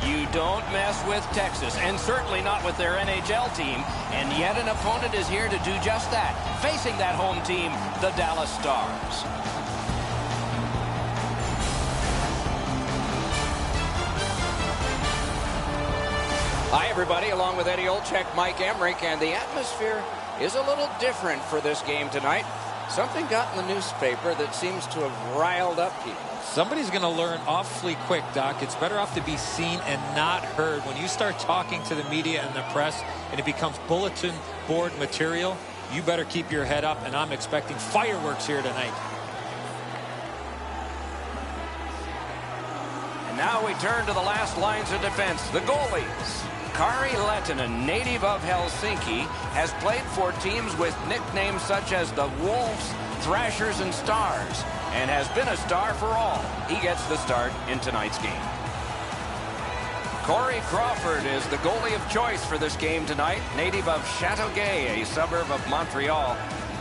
You don't mess with Texas, and certainly not with their NHL team. And yet an opponent is here to do just that, facing that home team, the Dallas Stars. Hi, everybody. Along with Eddie Olczyk, Mike Emrick, and the atmosphere is a little different for this game tonight. Something got in the newspaper that seems to have riled up people. Somebody's going to learn awfully quick, Doc. It's better off to be seen and not heard. When you start talking to the media and the press and it becomes bulletin board material, you better keep your head up, and I'm expecting fireworks here tonight. And now we turn to the last lines of defense, the goalies. Kari Lehtinen, native of Helsinki, has played for teams with nicknames such as the Wolves, Thrashers, and Stars, and has been a star for all. He gets the start in tonight's game. Corey Crawford is the goalie of choice for this game tonight, native of Châteauguay, a suburb of Montreal,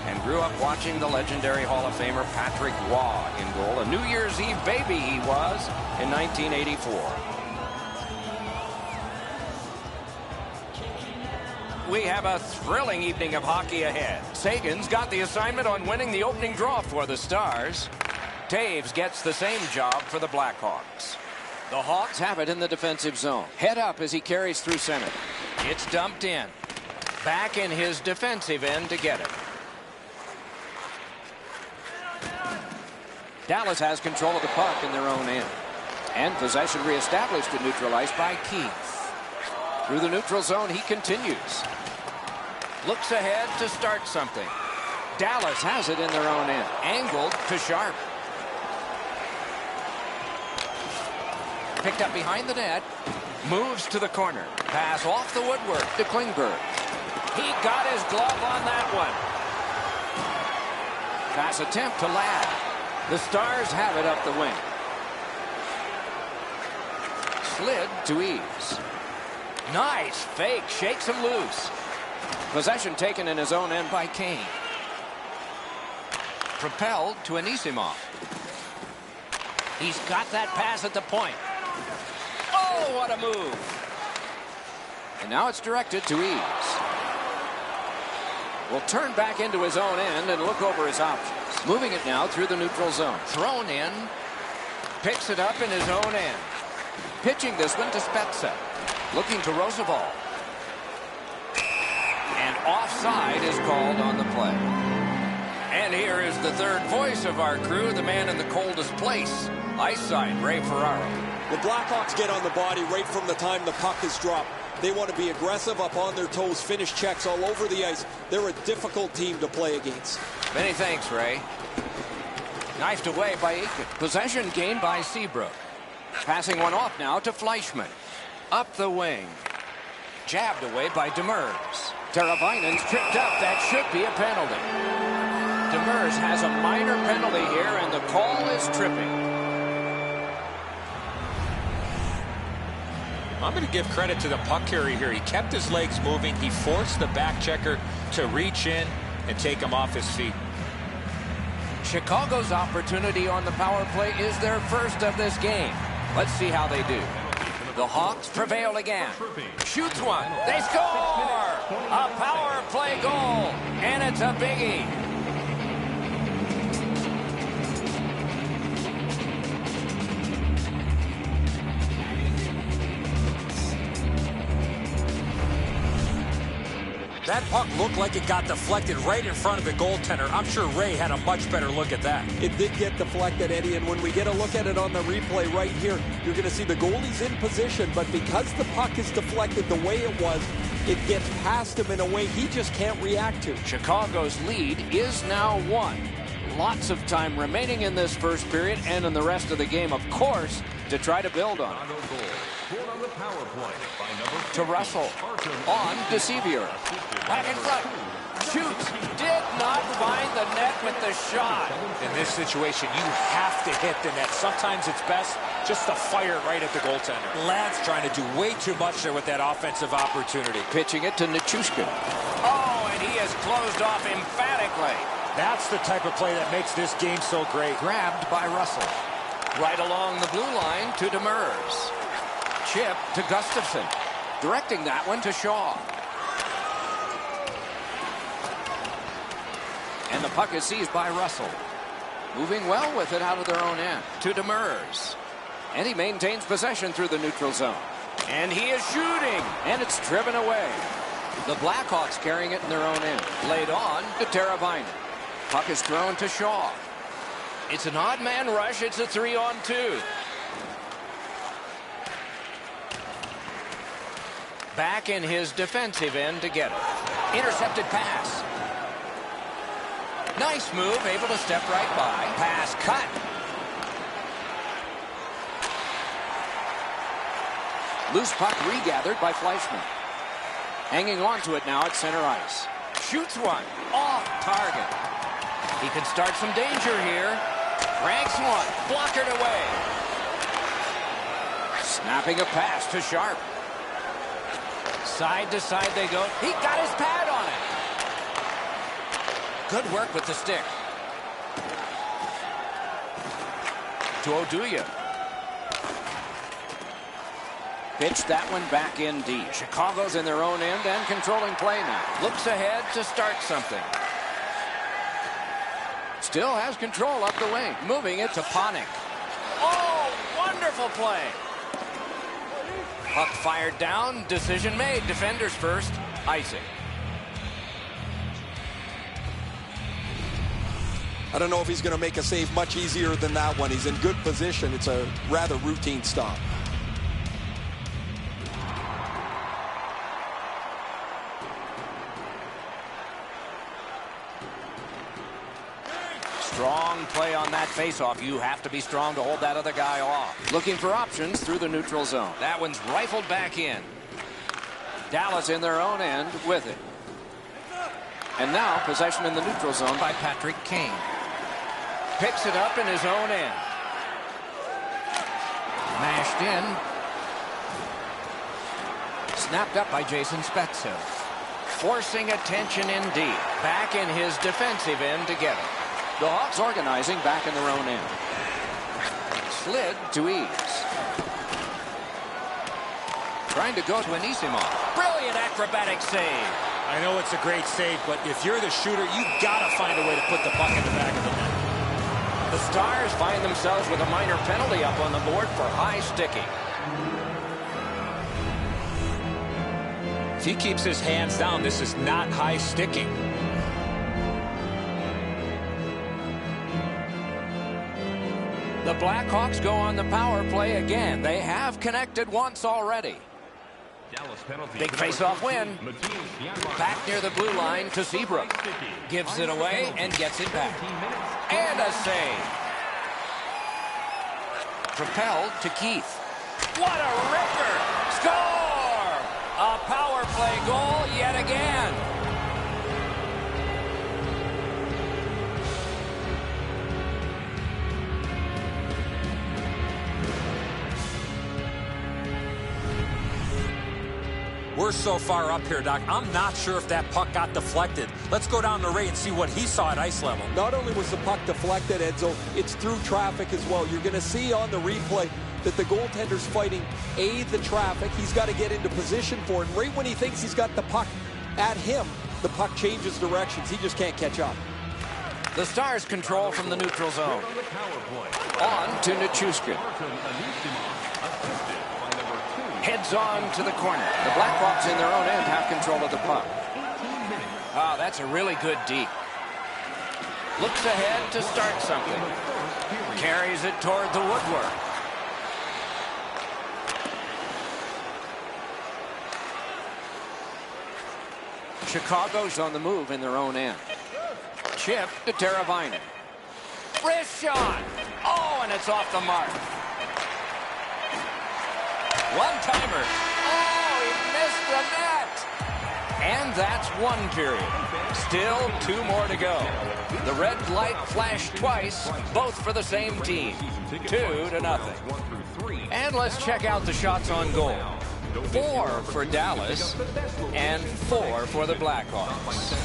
and grew up watching the legendary Hall of Famer Patrick Roy in goal. A New Year's Eve baby he was in 1984. We have a thrilling evening of hockey ahead. Sagan's got the assignment on winning the opening draw for the Stars. Taves gets the same job for the Blackhawks. The Hawks have it in the defensive zone. Head up as he carries through center. It's dumped in. Back in his defensive end to get it. Dallas has control of the puck in their own end. And possession reestablished and neutralized by Keith. Through the neutral zone, he continues. Looks ahead to start something. Dallas has it in their own end. Angled to Sharp. Picked up behind the net. Moves to the corner. Pass off the woodwork to Klingberg. He got his glove on that one. Pass attempt to Ladd. The Stars have it up the wing. Slid to Eves. Nice fake. Shakes him loose. Possession taken in his own end by Kane. Propelled to Anisimov. He's got that pass at the point. Oh, what a move. And now it's directed to Eves. Will turn back into his own end and look over his options. Moving it now through the neutral zone. Thrown in. Picks it up in his own end. Pitching this one to Spezza. Looking to Roosevelt. And offside is called on the play. And here is the third voice of our crew, the man in the coldest place. Ice side, Ray Ferraro. The Blackhawks get on the body right from the time the puck is dropped. They want to be aggressive, up on their toes, finish checks all over the ice. They're a difficult team to play against. Many thanks, Ray. Knifed away by Aiken. Possession gained by Seabrook. Passing one off now to Fleischmann. Up the wing. Jabbed away by Demers. Teravainen's tripped up. That should be a penalty. Demers has a minor penalty here, and the call is tripping. I'm going to give credit to the puck carrier here. He kept his legs moving. He forced the back checker to reach in and take him off his feet. Chicago's opportunity on the power play is their first of this game. Let's see how they do. The Hawks prevail again. Shoots one. They score! A power play goal, and it's a biggie. That puck looked like it got deflected right in front of the goaltender. I'm sure Ray had a much better look at that. It did get deflected, Eddie, and when we get a look at it on the replay right here, you're going to see the goalie's in position, but because the puck is deflected the way it was, it gets past him in a way he just can't react to. Chicago's lead is now 1. Lots of time remaining in this first period and in the rest of the game, of course, to try to build on it. To Russell. On to Sevier. Back in front. Shoots. Did not find the net with the shot. In this situation, you have to hit the net. Sometimes it's best just to fire it right at the goaltender. Ladd's trying to do way too much there with that offensive opportunity. Pitching it to Nichushkin. Oh, and he is closed off emphatically. That's the type of play that makes this game so great. Grabbed by Russell. Right along the blue line to Demers. Chip to Gustafson. Directing that one to Shaw. And the puck is seized by Russell. Moving well with it out of their own end. To Demers. And he maintains possession through the neutral zone. And he is shooting. And it's driven away. The Blackhawks carrying it in their own end. Laid on to Teravainen. Puck is thrown to Shaw. It's an odd man rush. It's a 3-on-2. Back in his defensive end to get it. Intercepted pass. Nice move. Able to step right by. Pass cut. Loose puck regathered by Fleischmann. Hanging on to it now at center ice. Shoots one. Off target. He can start some danger here. Ranks one. Blockered away. Snapping a pass to Sharp. Side to side they go. He got his pad on it. Good work with the stick. To Oduya. Pitched that one back in deep. Chicago's in their own end and controlling play now. Looks ahead to start something. Still has control up the wing. Moving it to Panik. Oh, wonderful play. Puck fired down. Decision made. Defenders first. Icing. I don't know if he's going to make a save much easier than that one. He's in good position. It's a rather routine stop. Strong play on that faceoff. You have to be strong to hold that other guy off. Looking for options through the neutral zone. That one's rifled back in. Dallas in their own end with it. And now possession in the neutral zone by Patrick Kane. Picks it up in his own end. Mashed in. Snapped up by Jason Spezza. Forcing attention in deep. Back in his defensive end to get it. The Hawks organizing back in their own end. Slid to Eaves. Trying to go to Anisimov. Brilliant acrobatic save. I know it's a great save, but if you're the shooter, you got to find a way to put the puck in the back of the net. The Stars find themselves with a minor penalty up on the board for high sticking. If he keeps his hands down, this is not high sticking. The Blackhawks go on the power play again. They have connected once already. Big face-off win. Back near the blue line to Seabrook. Gives it away and gets it back. And a save. Propelled to Keith. What a ripper! Score! A power play goal yet again. We're so far up here, Doc. I'm not sure if that puck got deflected. Let's go down to Ray and see what he saw at ice level. Not only was the puck deflected, Edzo, it's through traffic as well. You're going to see on the replay that the goaltender's fighting, the traffic. He's got to get into position for it. And right when he thinks he's got the puck at him, the puck changes directions. He just can't catch up. The Stars control from the neutral zone. On to Nichushkin. Heads on to the corner. The Blackhawks in their own end have control of the puck. Ah, that's a really good deep. Looks ahead to start something. Carries it toward the woodwork. Chicago's on the move in their own end. Chip to Teravainen. Wrist shot. Oh, and it's off the mark. One-timer. Oh, he missed the net. And that's one period. Still 2 more to go. The red light flashed twice, both for the same team. 2-0. And let's check out the shots on goal. 4 for Dallas and 4 for the Blackhawks.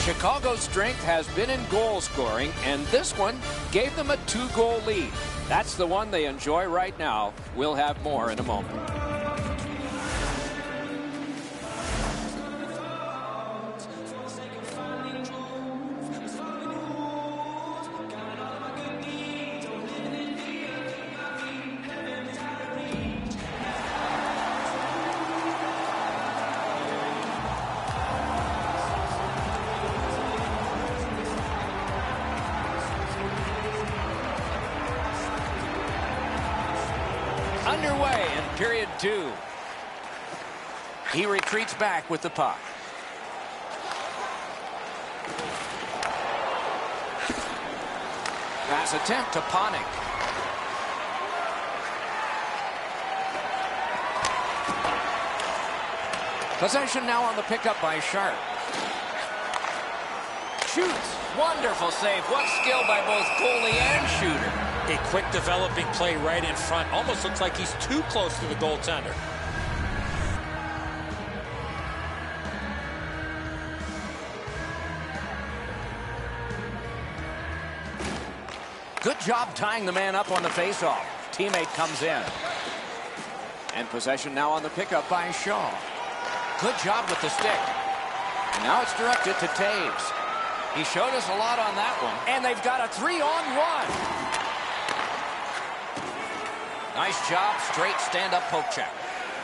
Chicago's strength has been in goal scoring, and this one gave them a 2-goal lead. That's the one they enjoy right now. We'll have more in a moment. Underway in period 2. He retreats back with the puck. Pass attempt to Panik. Possession now on the pickup by Sharp. Shoots. Wonderful save. What skill by both goalie and shooter. A quick developing play right in front. Almost looks like he's too close to the goaltender. Good job tying the man up on the faceoff. Teammate comes in. And possession now on the pickup by Shaw. Good job with the stick. And now it's directed to Taves. He showed us a lot on that one. And they've got a 3-on-1. Nice job, straight stand-up poke check.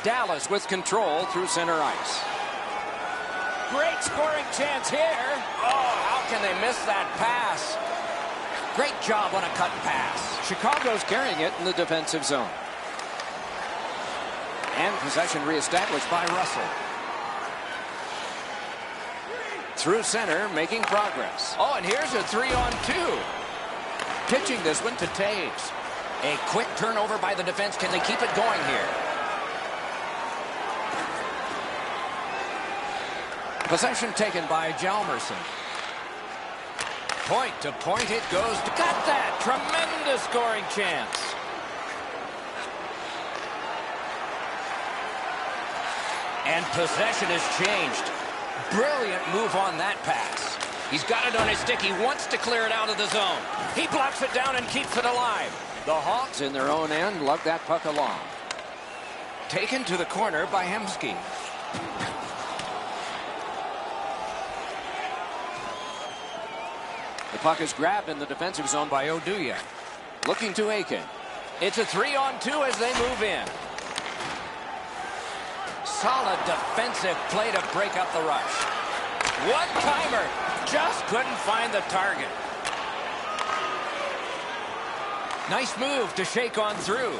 Dallas with control through center ice. Great scoring chance here. Oh, how can they miss that pass? Great job on a cut pass. Chicago's carrying it in the defensive zone. And possession reestablished by Russell. Through center, making progress. Oh, and here's a 3-on-2. Pitching this one to Taves. A quick turnover by the defense. Can they keep it going here? Possession taken by Hjalmarsson. Point to point it goes. Got that! Tremendous scoring chance. And possession has changed. Brilliant move on that pass. He's got it on his stick. He wants to clear it out of the zone. He blocks it down and keeps it alive. The Hawks in their own end lug that puck along. Taken to the corner by Hemsky. The puck is grabbed in the defensive zone by Oduya. Looking to Aiken. It's a 3-on-2 as they move in. Solid defensive play to break up the rush. One-timer. Just couldn't find the target. Nice move to shake on through.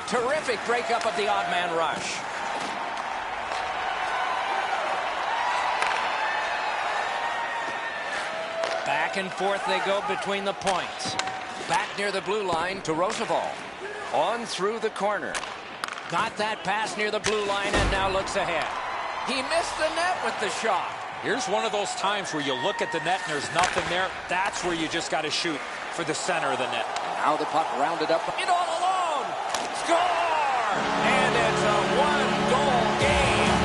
Terrific breakup of the odd man rush. Back and forth they go between the points. Back near the blue line to Roosevelt. On through the corner. Got that pass near the blue line and now looks ahead. He missed the net with the shot. Here's one of those times where you look at the net and there's nothing there. That's where you just got to shoot for the center of the net. Now the puck rounded up. It all alone. Score! And it's a one-goal game.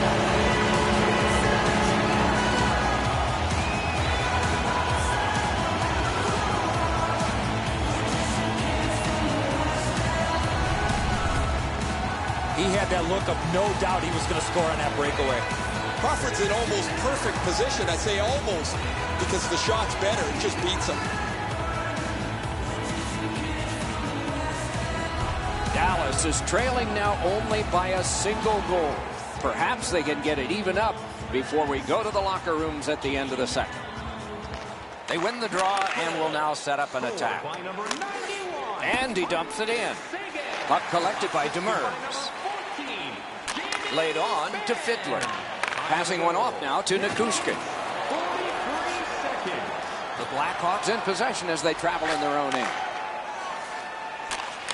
He had that look of no doubt he was going to score on that breakaway. Crawford's in almost perfect position. I say almost because the shot's better. It just beats him. Dallas is trailing now only by a single goal. Perhaps they can get it even up before we go to the locker rooms at the end of the second. They win the draw and will now set up an attack. And he dumps it in. Puck collected by Demers. Laid on to Fiddler. Passing one off now to Nikushkin. The Blackhawks in possession as they travel in their own end.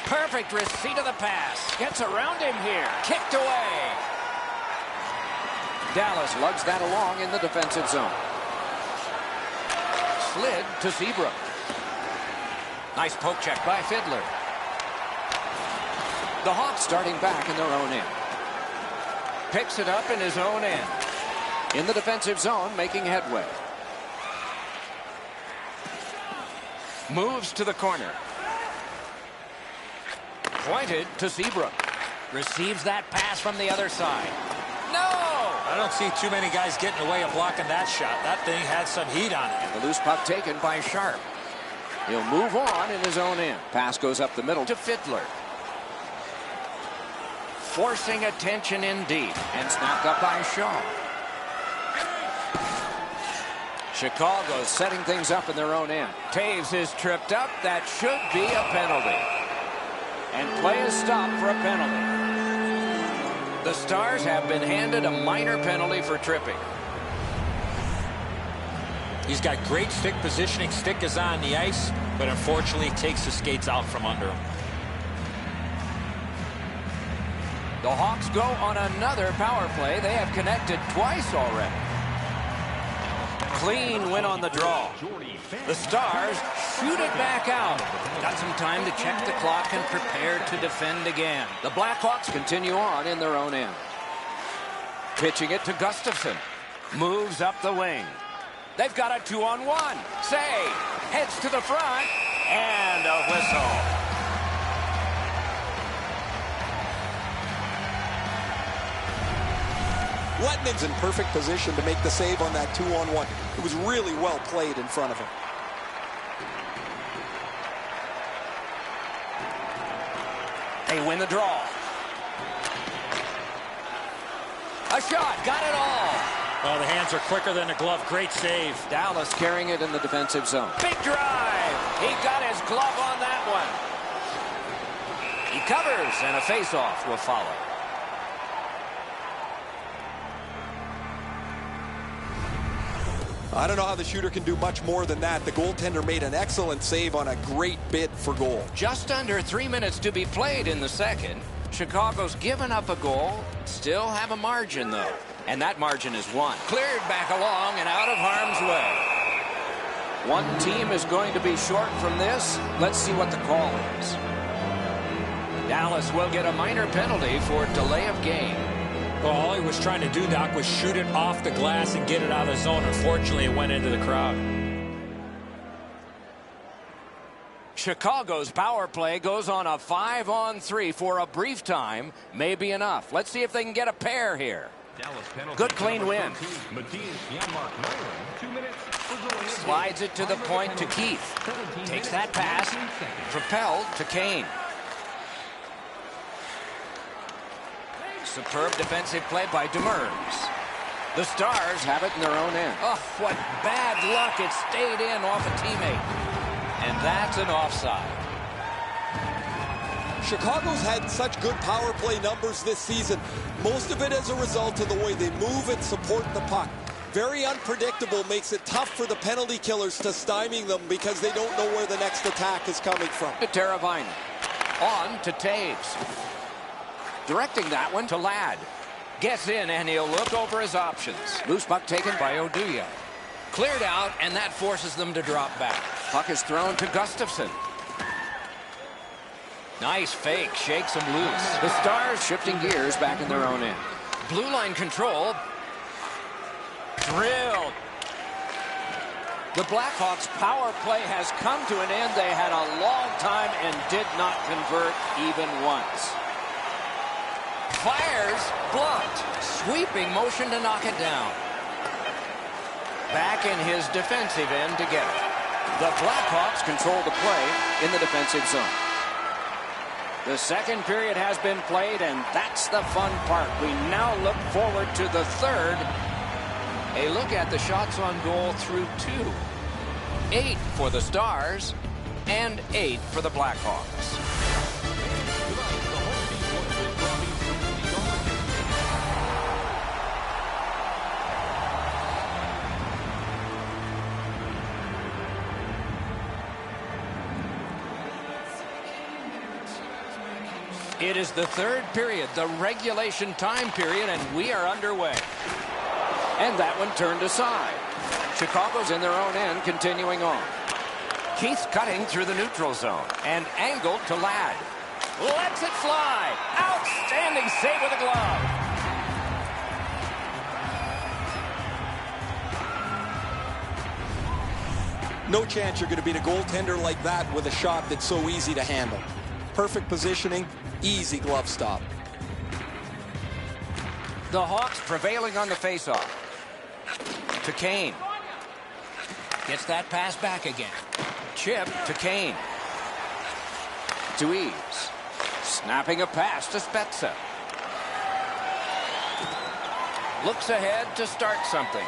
Perfect receipt of the pass. Gets around him here. Kicked away. Dallas lugs that along in the defensive zone. Slid to Seabrook. Nice poke check by Fiddler. The Hawks starting back in their own end. Picks it up in his own end. In the defensive zone, making headway. Moves to the corner. Pointed to Seabrook. Receives that pass from the other side. No! I don't see too many guys getting away of blocking that shot. That thing had some heat on it. The loose puck taken by Sharp. He'll move on in his own end. Pass goes up the middle to Fiddler. Forcing attention in deep. And snapped up by Shaw. Chicago setting things up in their own end. Taves is tripped up. That should be a penalty. And play is stopped for a penalty. The Stars have been handed a minor penalty for tripping. He's got great stick positioning. Stick is on the ice, but unfortunately takes the skates out from under him. The Hawks go on another power play. They have connected twice already. Clean win on the draw. The Stars shoot it back out. Got some time to check the clock and prepare to defend again. The Blackhawks continue on in their own end. Pitching it to Gustafsson. Moves up the wing. They've got a 2-on-1. Save. Heads to the front. And a whistle. Letman's in perfect position to make the save on that 2-on-1. It was really well played in front of him. They win the draw. A shot. Got it all. Oh, the hands are quicker than the glove. Great save. Dallas carrying it in the defensive zone. Big drive. He got his glove on that one. He covers, and a face-off will follow. I don't know how the shooter can do much more than that. The goaltender made an excellent save on a great bid for goal. Just under 3 minutes to be played in the second. Chicago's given up a goal. Still have a margin, though. And that margin is 1. Cleared back along and out of harm's way. One team is going to be short from this. Let's see what the call is. Dallas will get a minor penalty for delay of game. Well, all he was trying to do, Doc, was shoot it off the glass and get it out of the zone. Unfortunately, it went into the crowd. Chicago's power play goes on a 5-on-3 for a brief time. May be enough. Let's see if they can get a pair here. Good clean win. Slides it to the point to Keith. Takes that pass. Propelled to Kane. Superb defensive play by Demers. The Stars have it in their own end. Oh, what bad luck. It stayed in off a teammate. And that's an offside. Chicago's had such good power play numbers this season. Most of it as a result of the way they move and support the puck. Very unpredictable, makes it tough for the penalty killers to stymie them because they don't know where the next attack is coming from. To Teravainen. On to Taves. Directing that one to Ladd. Gets in and he'll look over his options. Loose puck taken by Oduya. Cleared out and that forces them to drop back. Puck is thrown to Gustafsson. Nice fake. Shakes him loose. The Stars shifting gears back in their own end. Blue line control. Drilled. The Blackhawks power play has come to an end. They had a long time and did not convert even once. Fires, blocked. Sweeping motion to knock it down. Back in his defensive end to get it. The Blackhawks control the play in the defensive zone. The second period has been played, and that's the fun part. We now look forward to the third. A look at the shots on goal through 2. 8 for the Stars and 8 for the Blackhawks. It is the third period, the regulation time period, and we are underway. And that one turned aside. Chicago's in their own end, continuing on. Keith cutting through the neutral zone and angled to Ladd. Lets it fly. Outstanding save with a glove. No chance you're going to beat a goaltender like that with a shot that's so easy to handle. Perfect positioning, easy glove stop. The Hawks prevailing on the faceoff. To Kane. Gets that pass back again. Chip to Kane. To Eves. Snapping a pass to Spezza. Looks ahead to start something.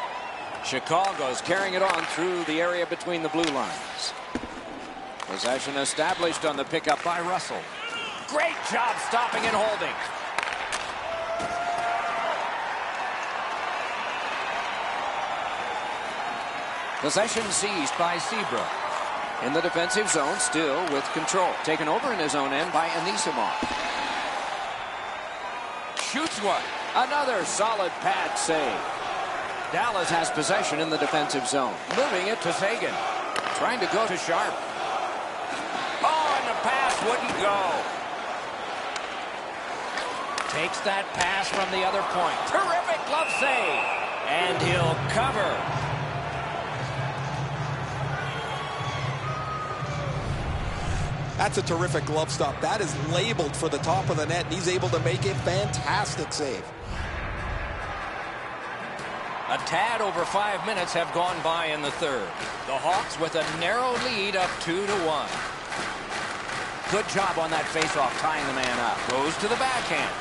Chicago's carrying it on through the area between the blue lines. Possession established on the pickup by Russell. Great job stopping and holding. Possession seized by Seabrook. In the defensive zone, still with control. Taken over in his own end by Anisimov. Shoots one. Another solid pad save. Dallas has possession in the defensive zone. Moving it to Sagan. Trying to go to Sharp. Oh, and the pass wouldn't go. Takes that pass from the other point. Terrific glove save. And he'll cover. That's a terrific glove stop. That is labeled for the top of the net, and he's able to make a fantastic save. A tad over 5 minutes have gone by in the third. The Hawks with a narrow lead up 2-1. Good job on that faceoff, tying the man up. Goes to the backhand.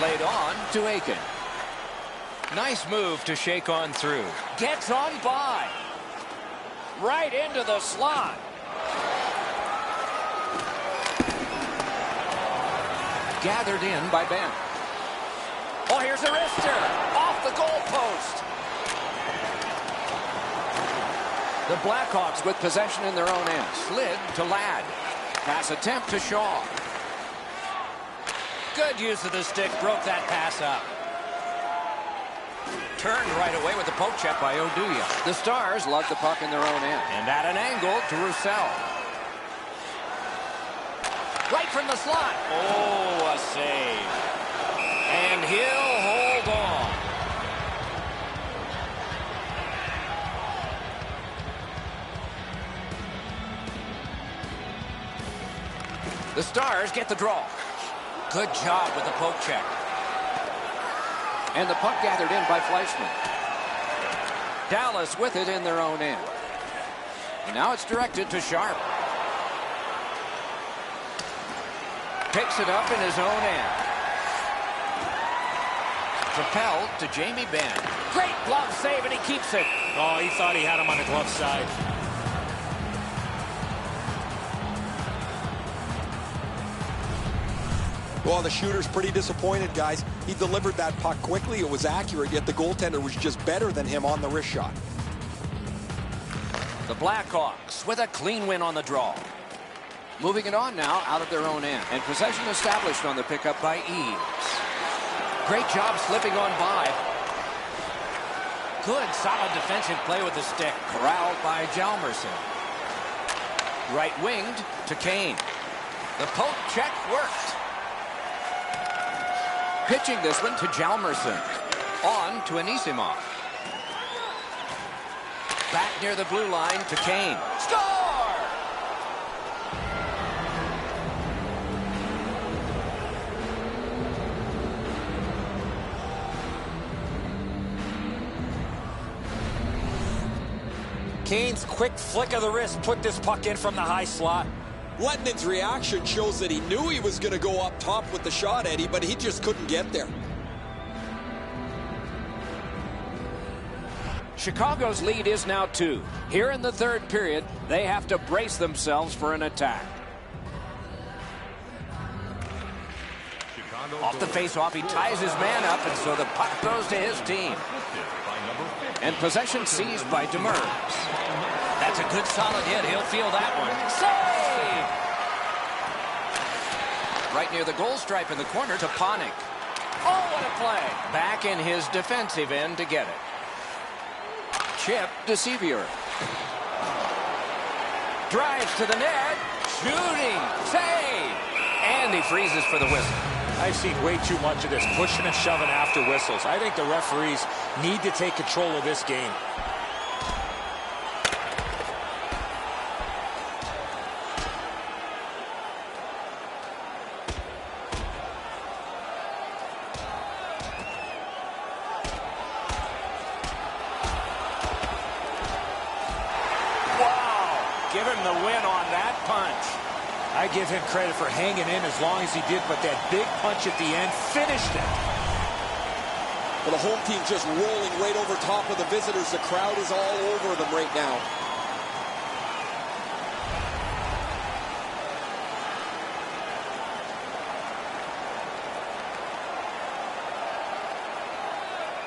Laid on to Aiken. Nice move to shake on through. Gets on by. Right into the slot. Gathered in by Ben. Oh, here's a wrister. Off the goalpost. The Blackhawks with possession in their own end. Slid to Ladd. Pass attempt to Shaw. Good use of the stick. Broke that pass up. Turned right away with the poke check by Oduya. The Stars lug the puck in their own end. And at an angle to Roussel. Right from the slot. Oh, a save. And he'll hold on. The Stars get the draw. Good job with the poke check. And the puck gathered in by Fleischmann. Dallas with it in their own end. And now it's directed to Sharp. Picks it up in his own end. Propelled to Jamie Benn. Great glove save, and he keeps it. Oh, he thought he had him on the glove side. Well, the shooter's pretty disappointed, guys. He delivered that puck quickly. It was accurate, yet the goaltender was just better than him on the wrist shot. The Blackhawks with a clean win on the draw. Moving it on now out of their own end. And possession established on the pickup by Eves. Great job slipping on by. Good, solid defensive play with the stick. Corralled by Hjalmarsson. Right-winged to Kane. The poke check worked. Pitching this one to Hjalmarsson. On to Anisimov. Back near the blue line to Kane. Score! Kane's quick flick of the wrist put this puck in from the high slot. Letnin's reaction shows that he knew he was going to go up top with the shot, Eddie, but he just couldn't get there. Chicago's lead is now 2. Here in the third period, they have to brace themselves for an attack. Off the faceoff, he ties his man up, and so the puck goes to his team. And possession seized by Demers. That's a good solid hit. He'll feel that one. Save! Right near the goal stripe in the corner to Panik. Oh, what a play. Back in his defensive end to get it. Chip to Sevier. Drives to the net. Shooting. Save! And he freezes for the whistle. I've seen way too much of this pushing and shoving after whistles. I think the referees need to take control of this game. give him the win on that punch. I give him credit for hanging in as long as he did, but that big punch at the end finished it. Well, the home team just rolling right over top of the visitors. The crowd is all over them right now.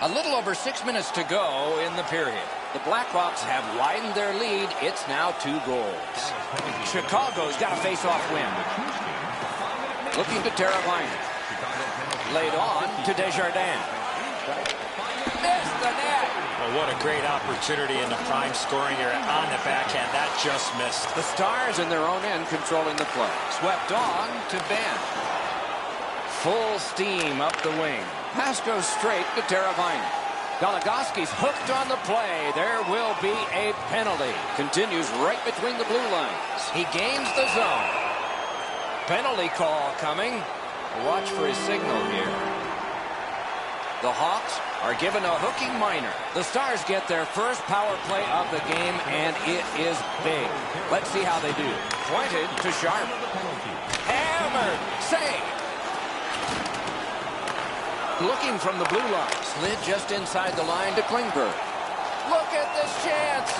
A little over 6 minutes to go in the period. The Blackhawks have widened their lead. It's now 2 goals. Chicago's got a face-off win. Looking to Teravainen. Laid on to Desjardins. Missed the net. Well, what a great opportunity in the prime scoring area on the backhand. That just missed. The Stars in their own end controlling the play. Swept on to Ben. Full steam up the wing. Pass goes straight to Teravainen. Goligoski's hooked on the play. There will be a penalty. Continues right between the blue lines. He gains the zone. Penalty call coming. Watch for his signal here. The Hawks are given a hooking minor. The Stars get their first power play of the game, and it is big. Let's see how they do. Pointed to Sharp. Hammered. Save. Looking from the blue line. Slid just inside the line to Klingberg. Look at this chance.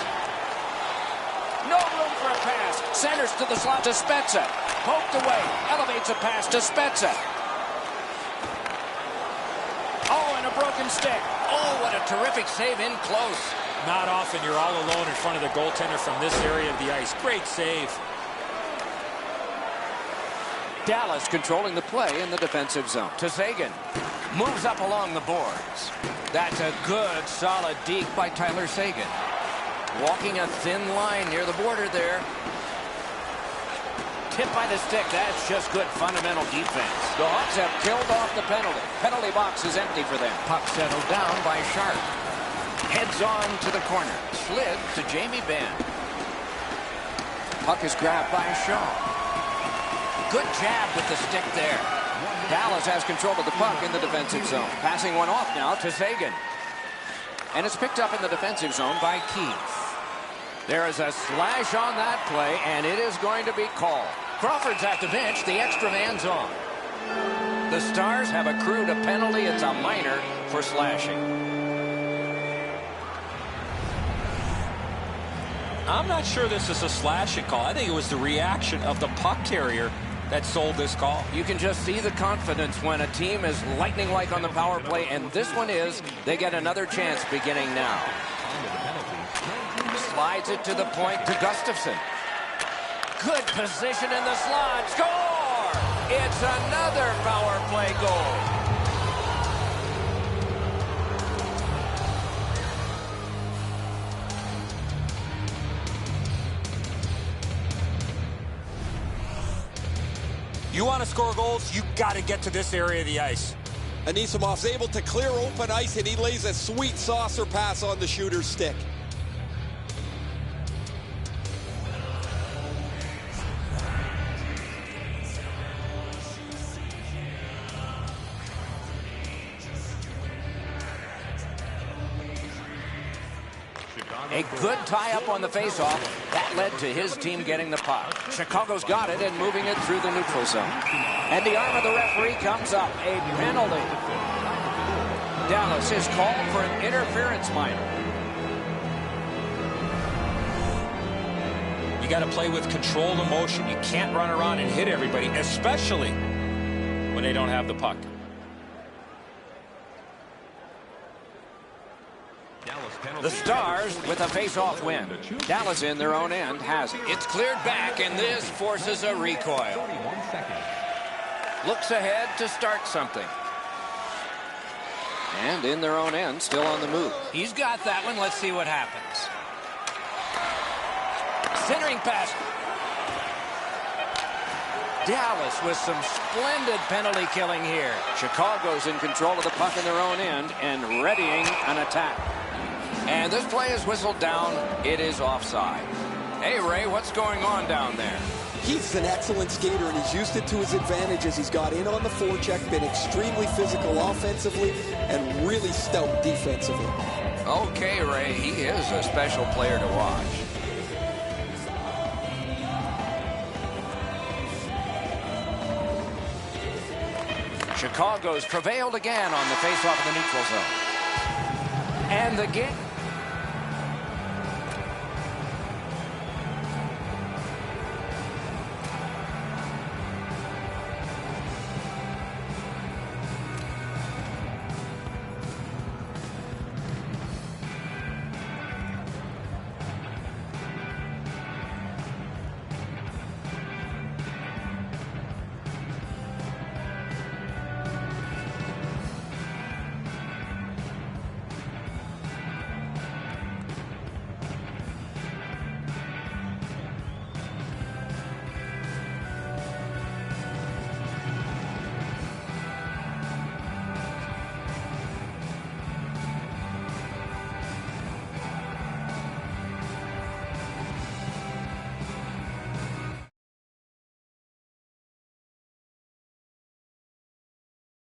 No room for a pass. Centers to the slot to Spezza. Poked away. Elevates a pass to Spezza. Oh, and a broken stick. Oh, what a terrific save in close. Not often you're all alone in front of the goaltender from this area of the ice. Great save. Dallas controlling the play in the defensive zone. To Seguin. Moves up along the boards. That's a good, solid deke by Tyler Seguin. Walking a thin line near the border there. Tipped by the stick. That's just good fundamental defense. The Hawks have killed off the penalty. Penalty box is empty for them. Puck settled down by Sharp. Heads on to the corner. Slid to Jamie Benn. Puck is grabbed by Shaw. Good jab with the stick there. Dallas has control of the puck in the defensive zone. Passing one off now to Seguin. And it's picked up in the defensive zone by Keith. There is a slash on that play, and it is going to be called. Crawford's at the bench. The extra man's on. The Stars have accrued a penalty. It's a minor for slashing. I'm not sure this is a slashing call. I think it was the reaction of the puck carrier that sold this call. You can just see the confidence when a team is lightning-like on the power play, and this one is. They get another chance beginning now. Slides it to the point to Gustafsson. Good position in the slot. Score! It's another power play goal. You want to score goals, you got to get to this area of the ice. Anisimov's able to clear open ice, and he lays a sweet saucer pass on the shooter's stick. A good tie-up on the face-off. That led to his team getting the puck. Chicago's got it and moving it through the neutral zone. And the arm of the referee comes up. A penalty. Dallas is called for an interference minor. You got to play with controlled emotion. You can't run around and hit everybody, especially when they don't have the puck. The Stars with a face-off win. Dallas in their own end has it. It's cleared back, and this forces a recoil. Looks ahead to start something. And in their own end, still on the move. He's got that one. Let's see what happens. Centering pass. Dallas with some splendid penalty killing here. Chicago's in control of the puck in their own end and readying an attack. And this play is whistled down. It is offside. Hey, Ray, what's going on down there? He's an excellent skater, and he's used it to his advantage as he's got in on the forecheck, been extremely physical offensively, and really stout defensively. Okay, Ray, he is a special player to watch. Chicago's prevailed again on the faceoff of the neutral zone. And the game